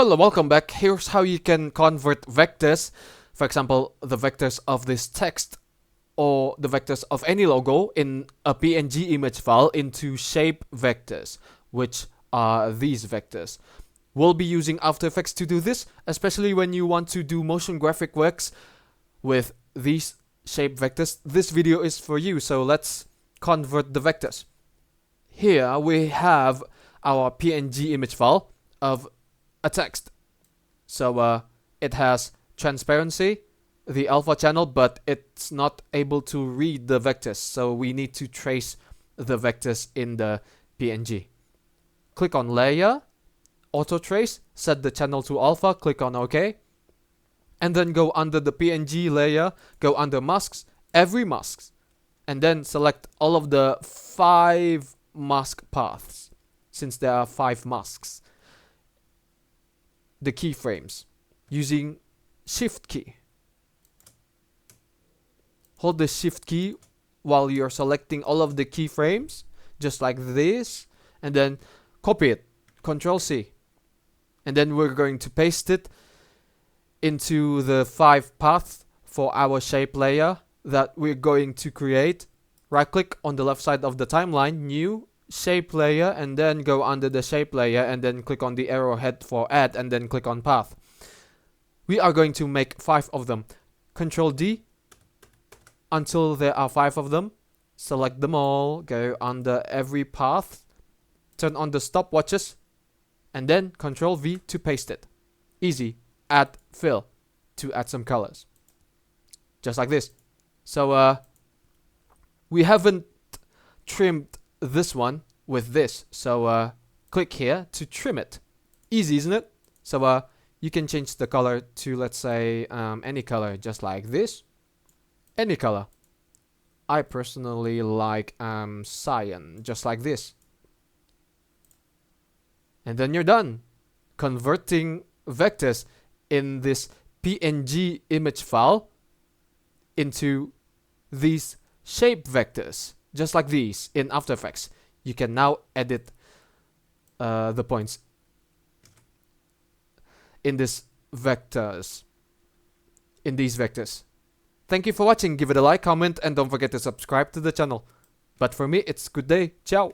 Hello, welcome back. Here's how you can convert vectors, for example, the vectors of this text or the vectors of any logo in a PNG image file into shape vectors, which are these vectors. We'll be using After Effects to do this, especially when you want to do motion graphic works with these shape vectors. This video is for you, so let's convert the vectors. Here we have our PNG image file of a text. So it has transparency, the alpha channel, but it's not able to read the vectors, so we need to trace the vectors in the PNG. Click on layer, auto trace, set the channel to alpha, click on OK, and then go under the PNG layer, go under masks, every masks, and then select all of the 5 mask paths, since there are 5 masks. The keyframes using shift key. Hold the shift key while you're selecting all of the keyframes, just like this, and then copy it, Control C, and then we're going to paste it into the 5 paths for our shape layer that we're going to create. Right click on the left side of the timeline, new shape layer, and then go under the shape layer and then click on the arrowhead for add and then click on path. We are going to make 5 of them. Control D until there are 5 of them. Select them all, go under every path, turn on the stopwatches, and then Control V to paste it. Easy. Add fill to add some colors. Just like this. So we haven't trimmed this one with this, so click here to trim it. Easy, isn't it? So you can change the color to, let's say, any color, just like this. Any color. I personally like cyan, just like this. And then you're done converting vectors in this PNG image file into these shape vectors, just like these in After Effects. You can now edit the points in these vectors. Thank you for watching. Give it a like, comment, and don't forget to subscribe to the channel. But for me, it's good day. Ciao.